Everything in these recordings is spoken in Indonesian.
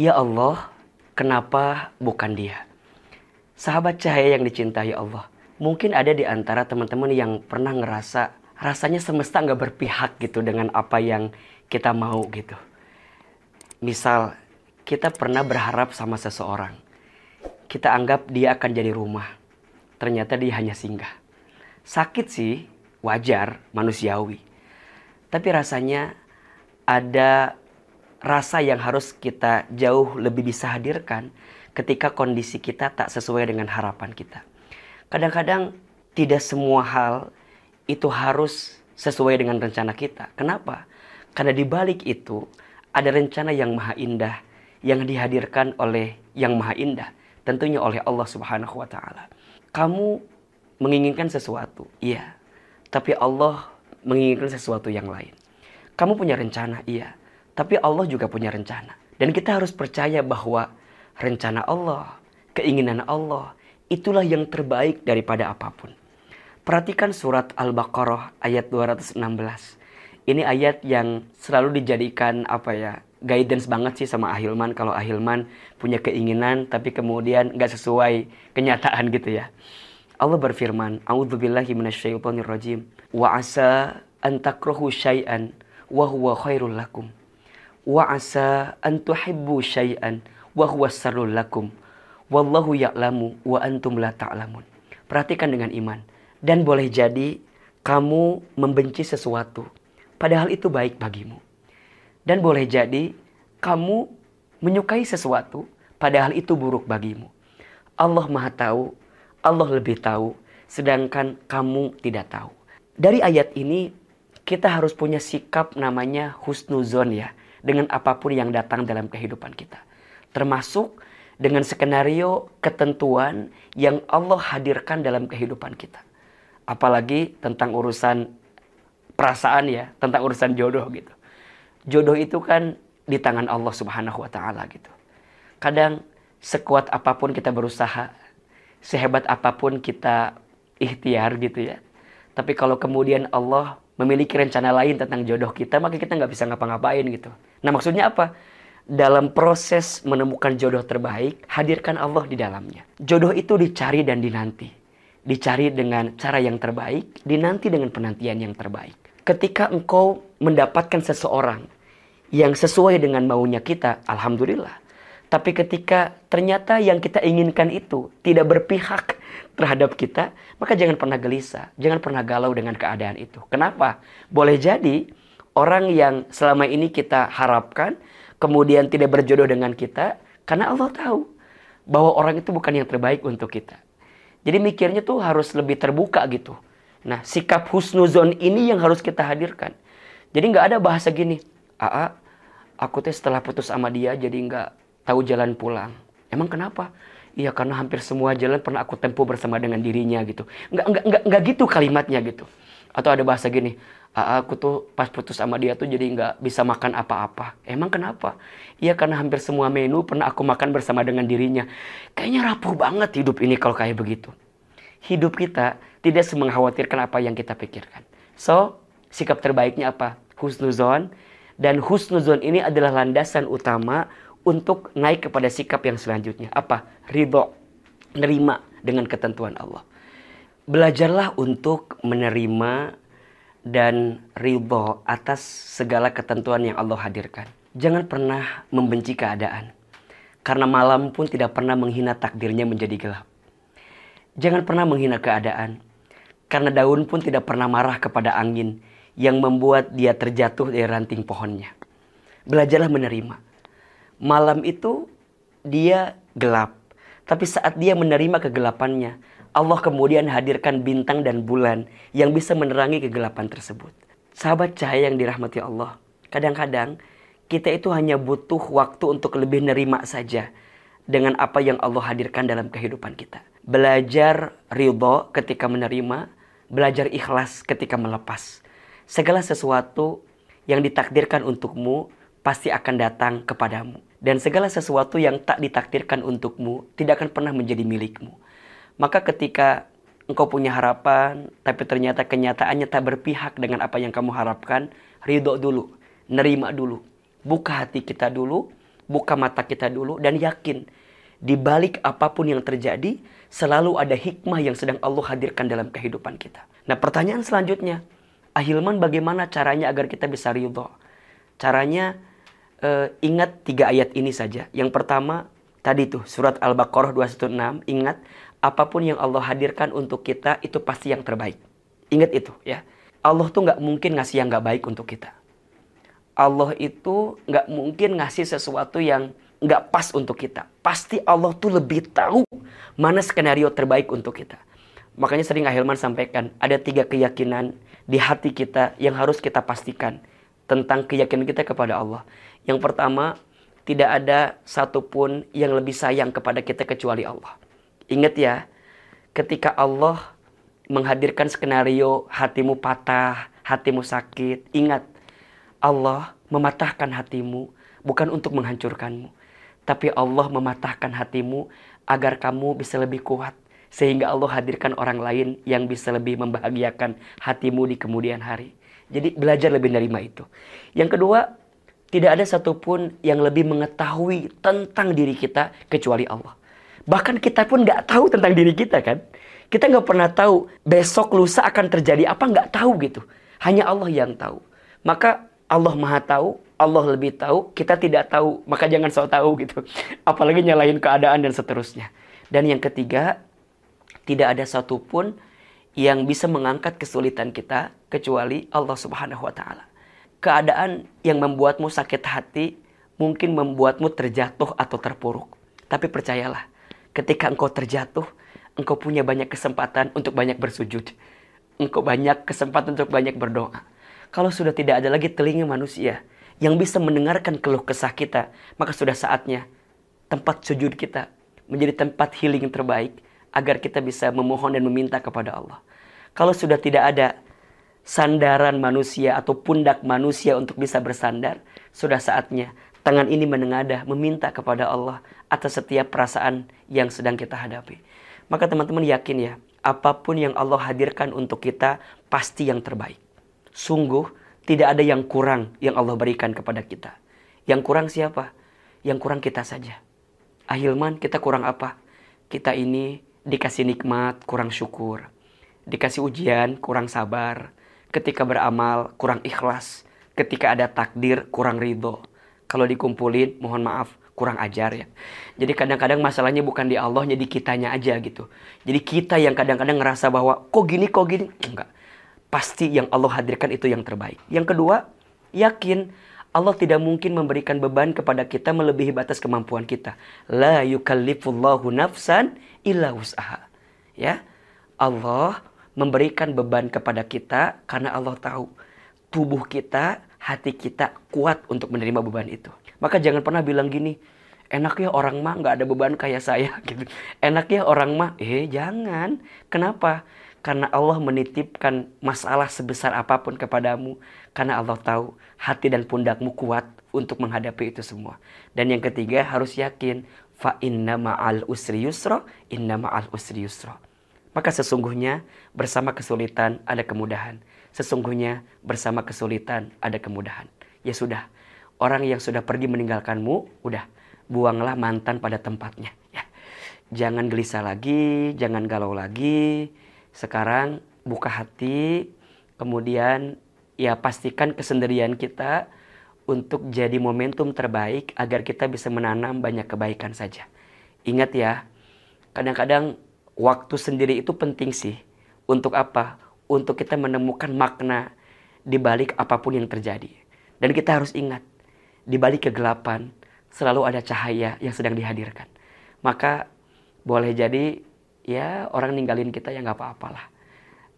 Ya Allah, kenapa bukan dia? Sahabat cahaya yang dicintai Allah. Mungkin ada di antara teman-teman yang pernah ngerasa rasanya semesta nggak berpihak gitu dengan apa yang kita mau gitu. Misal, kita pernah berharap sama seseorang. Kita anggap dia akan jadi rumah. Ternyata dia hanya singgah. Sakit sih, wajar, manusiawi. Tapi rasanya ada rasa yang harus kita jauh lebih bisa hadirkan ketika kondisi kita tak sesuai dengan harapan kita. Kadang-kadang tidak semua hal itu harus sesuai dengan rencana kita. Kenapa? Karena di balik itu ada rencana yang maha indah yang dihadirkan oleh yang maha indah, tentunya oleh Allah Subhanahu wa taala. Kamu menginginkan sesuatu, iya. Tapi Allah menginginkan sesuatu yang lain. Kamu punya rencana, iya. Tapi Allah juga punya rencana. Dan kita harus percaya bahwa rencana Allah, keinginan Allah, itulah yang terbaik daripada apapun. Perhatikan surat Al-Baqarah ayat 216. Ini ayat yang selalu dijadikan guidance banget sih sama Ahilman. Kalau Ahilman punya keinginan tapi kemudian gak sesuai kenyataan gitu ya. Allah berfirman, A'udzubillahi minasyaitonirrajim. Wa asa an takrahu syai'an wa huwa khairul lakum. Wa asa an tuhibbu syai'an wa huwa syarrul lakum. Wallahu ya'lamu wa antum la ta'lamun. Perhatikan dengan iman. Dan boleh jadi kamu membenci sesuatu, padahal itu baik bagimu. Dan boleh jadi kamu menyukai sesuatu, padahal itu buruk bagimu. Allah Maha tahu, Allah lebih tahu, sedangkan kamu tidak tahu. Dari ayat ini, kita harus punya sikap namanya husnuzon ya, dengan apapun yang datang dalam kehidupan kita. Termasuk dengan skenario ketentuan yang Allah hadirkan dalam kehidupan kita. Apalagi tentang urusan perasaan ya, tentang urusan jodoh gitu. Jodoh itu kan di tangan Allah Subhanahu wa taala gitu. Kadang sekuat apapun kita berusaha, sehebat apapun kita ikhtiar gitu ya. Tapi kalau kemudian Allah memiliki rencana lain tentang jodoh kita, maka kita nggak bisa ngapa-ngapain gitu. Nah maksudnya apa? Dalam proses menemukan jodoh terbaik, hadirkan Allah di dalamnya. Jodoh itu dicari dan dinanti. Dicari dengan cara yang terbaik, dinanti dengan penantian yang terbaik. Ketika engkau mendapatkan seseorang yang sesuai dengan maunya kita, alhamdulillah. Tapi ketika ternyata yang kita inginkan itu tidak berpihak terhadap kita, maka jangan pernah gelisah, jangan pernah galau dengan keadaan itu. Kenapa? Boleh jadi orang yang selama ini kita harapkan, kemudian tidak berjodoh dengan kita, karena Allah tahu bahwa orang itu bukan yang terbaik untuk kita. Jadi mikirnya tuh harus lebih terbuka gitu. Nah, sikap husnuzon ini yang harus kita hadirkan. Jadi nggak ada bahasa gini, aku teh setelah putus sama dia jadi nggak tahu jalan pulang. Emang kenapa? Iya karena hampir semua jalan pernah aku tempuh bersama dengan dirinya gitu. Nggak gitu kalimatnya gitu. Atau ada bahasa gini, aku tuh pas putus sama dia tuh jadi nggak bisa makan apa-apa. Emang kenapa? Iya karena hampir semua menu pernah aku makan bersama dengan dirinya. Kayaknya rapuh banget hidup ini kalau kayak begitu. Hidup kita tidak semengkhawatirkan apa yang kita pikirkan. So, sikap terbaiknya apa? Husnuzon. Dan husnuzon ini adalah landasan utama untuk naik kepada sikap yang selanjutnya. Apa? Ridho. Nerima dengan ketentuan Allah. Belajarlah untuk menerima dan ridho atas segala ketentuan yang Allah hadirkan. Jangan pernah membenci keadaan. Karena malam pun tidak pernah menghina takdirnya menjadi gelap. Jangan pernah menghina keadaan. Karena daun pun tidak pernah marah kepada angin yang membuat dia terjatuh dari ranting pohonnya. Belajarlah menerima. Malam itu dia gelap. Tapi saat dia menerima kegelapannya, Allah kemudian hadirkan bintang dan bulan yang bisa menerangi kegelapan tersebut. Sahabat cahaya yang dirahmati Allah, kadang-kadang kita itu hanya butuh waktu untuk lebih nerima saja dengan apa yang Allah hadirkan dalam kehidupan kita. Belajar ridho ketika menerima, belajar ikhlas ketika melepas. Segala sesuatu yang ditakdirkan untukmu pasti akan datang kepadamu. Dan segala sesuatu yang tak ditakdirkan untukmu tidak akan pernah menjadi milikmu. Maka ketika engkau punya harapan, tapi ternyata kenyataannya tak berpihak dengan apa yang kamu harapkan, ridho dulu, nerima dulu. Buka hati kita dulu, buka mata kita dulu dan yakin di balik apapun yang terjadi selalu ada hikmah yang sedang Allah hadirkan dalam kehidupan kita. Nah, pertanyaan selanjutnya, Ahilman, bagaimana caranya agar kita bisa ridho? Caranya ingat 3 ayat ini saja. Yang pertama tadi tuh surat Al-Baqarah 216, ingat apapun yang Allah hadirkan untuk kita itu pasti yang terbaik. Ingat itu ya. Allah tuh nggak mungkin ngasih yang nggak baik untuk kita. Allah itu nggak mungkin ngasih sesuatu yang nggak pas untuk kita. Pasti Allah tuh lebih tahu mana skenario terbaik untuk kita. Makanya sering Ahilman sampaikan, ada 3 keyakinan di hati kita yang harus kita pastikan tentang keyakinan kita kepada Allah. Yang pertama, tidak ada satupun yang lebih sayang kepada kita kecuali Allah. Ingat ya, ketika Allah menghadirkan skenario hatimu patah, hatimu sakit, ingat, Allah mematahkan hatimu bukan untuk menghancurkanmu, tapi Allah mematahkan hatimu agar kamu bisa lebih kuat, sehingga Allah hadirkan orang lain yang bisa lebih membahagiakan hatimu di kemudian hari. Jadi belajar lebih menerima itu. Yang kedua, tidak ada satupun yang lebih mengetahui tentang diri kita kecuali Allah. Bahkan kita pun nggak tahu tentang diri kita kan. Kita nggak pernah tahu besok lusa akan terjadi apa, nggak tahu gitu. Hanya Allah yang tahu. Maka Allah Maha tahu, Allah lebih tahu, kita tidak tahu, maka jangan sok tahu gitu. Apalagi nyalahin keadaan dan seterusnya. Dan yang ketiga, tidak ada satupun yang bisa mengangkat kesulitan kita kecuali Allah Subhanahu wa taala. Keadaan yang membuatmu sakit hati mungkin membuatmu terjatuh atau terpuruk. Tapi percayalah, ketika engkau terjatuh, engkau punya banyak kesempatan untuk banyak bersujud. Engkau banyak kesempatan untuk banyak berdoa. Kalau sudah tidak ada lagi telinga manusia yang bisa mendengarkan keluh kesah kita, maka sudah saatnya tempat sujud kita menjadi tempat healing terbaik agar kita bisa memohon dan meminta kepada Allah. Kalau sudah tidak ada sandaran manusia atau pundak manusia untuk bisa bersandar, sudah saatnya tangan ini menengadah meminta kepada Allah atas setiap perasaan yang sedang kita hadapi. Maka teman-teman yakin ya, apapun yang Allah hadirkan untuk kita pasti yang terbaik. Sungguh tidak ada yang kurang yang Allah berikan kepada kita. Yang kurang siapa? Yang kurang kita saja. Ahilman, kita kurang apa? Kita ini dikasih nikmat, kurang syukur. Dikasih ujian, kurang sabar. Ketika beramal, kurang ikhlas. Ketika ada takdir, kurang ridho. Kalau dikumpulin, mohon maaf, kurang ajar ya. Jadi kadang-kadang masalahnya bukan di Allah, jadi kitanya aja gitu. Jadi kita yang kadang-kadang ngerasa bahwa kok gini. Enggak. Pasti yang Allah hadirkan itu yang terbaik. Yang kedua, yakin Allah tidak mungkin memberikan beban kepada kita melebihi batas kemampuan kita. La yukallifullahu nafsan illa wus'aha. Ya, Allah memberikan beban kepada kita karena Allah tahu tubuh kita, hati kita kuat untuk menerima beban itu. Maka jangan pernah bilang gini, enaknya orang mah nggak ada beban kayak saya gitu. Enaknya orang mah, jangan. Kenapa? Karena Allah menitipkan masalah sebesar apapun kepadamu. Karena Allah tahu hati dan pundakmu kuat untuk menghadapi itu semua. Dan yang ketiga harus yakin. Fa inna ma'al usri yusra, inna ma'al usri yusra. Maka sesungguhnya bersama kesulitan ada kemudahan. Sesungguhnya bersama kesulitan ada kemudahan. Ya sudah, orang yang sudah pergi meninggalkanmu, udah, buanglah mantan pada tempatnya. Ya. Jangan gelisah lagi, jangan galau lagi. Sekarang buka hati, kemudian ya pastikan kesendirian kita untuk jadi momentum terbaik agar kita bisa menanam banyak kebaikan saja. Ingat ya, kadang-kadang waktu sendiri itu penting sih. Untuk apa? Untuk kita menemukan makna di balik apapun yang terjadi. Dan kita harus ingat, di balik kegelapan selalu ada cahaya yang sedang dihadirkan. Maka boleh jadi ya orang ninggalin kita ya gak apa-apalah.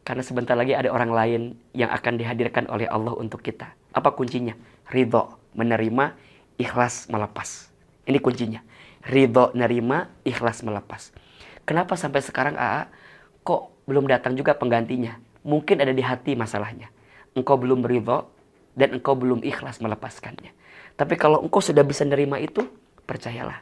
Karena sebentar lagi ada orang lain yang akan dihadirkan oleh Allah untuk kita. Apa kuncinya? Ridho, menerima, ikhlas, melepas. Ini kuncinya. Ridho, nerima, ikhlas, melepas. Kenapa sampai sekarang kok belum datang juga penggantinya? Mungkin ada di hati masalahnya. Engkau belum ridho dan engkau belum ikhlas melepaskannya. Tapi kalau engkau sudah bisa nerima itu, percayalah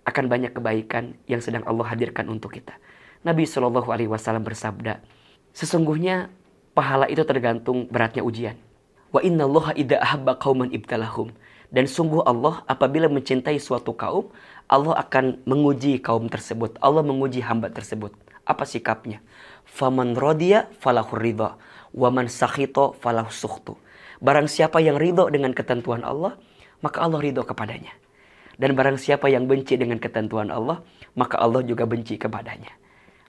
akan banyak kebaikan yang sedang Allah hadirkan untuk kita. Nabi SAW bersabda, sesungguhnya pahala itu tergantung beratnya ujian. Wa innallaha idza ahabba qauman ibtalahum. Dan sungguh Allah apabila mencintai suatu kaum, Allah akan menguji kaum tersebut. Allah menguji hamba tersebut. Apa sikapnya? Faman radiya falahu ridha, wa man sakhita falahu sukhtu. Barang siapa yang ridho dengan ketentuan Allah, maka Allah ridho kepadanya. Dan barang siapa yang benci dengan ketentuan Allah, maka Allah juga benci kepadanya.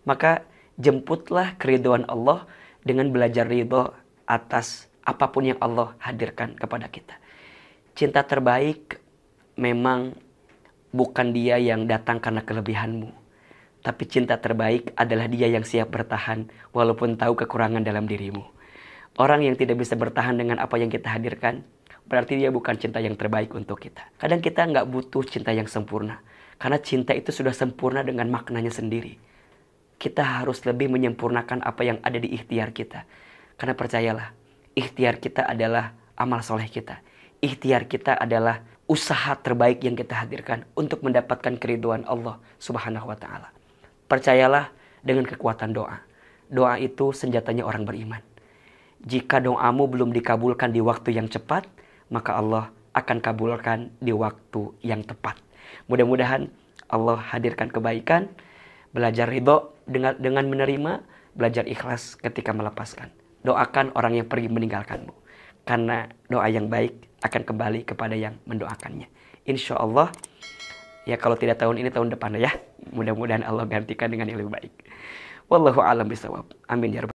Maka jemputlah keridhaan Allah dengan belajar ridho atas apapun yang Allah hadirkan kepada kita. Cinta terbaik memang bukan dia yang datang karena kelebihanmu. Tapi cinta terbaik adalah dia yang siap bertahan walaupun tahu kekurangan dalam dirimu. Orang yang tidak bisa bertahan dengan apa yang kita hadirkan, berarti dia bukan cinta yang terbaik untuk kita. Kadang kita nggak butuh cinta yang sempurna. Karena cinta itu sudah sempurna dengan maknanya sendiri. Kita harus lebih menyempurnakan apa yang ada di ikhtiar kita. Karena percayalah, ikhtiar kita adalah amal soleh kita. Ikhtiar kita adalah usaha terbaik yang kita hadirkan untuk mendapatkan keridhaan Allah Subhanahu wa ta'ala. Percayalah dengan kekuatan doa. Doa itu senjatanya orang beriman. Jika doamu belum dikabulkan di waktu yang cepat, maka Allah akan kabulkan di waktu yang tepat. Mudah-mudahan Allah hadirkan kebaikan, belajar ridho dengan menerima, belajar ikhlas ketika melepaskan. Doakan orang yang pergi meninggalkanmu. Karena doa yang baik akan kembali kepada yang mendoakannya. Insya Allah, ya kalau tidak tahun ini, tahun depan ya. Mudah-mudahan Allah gantikan dengan yang lebih baik. Wallahu a'lam bishawab. Amin ya rabbal alamin.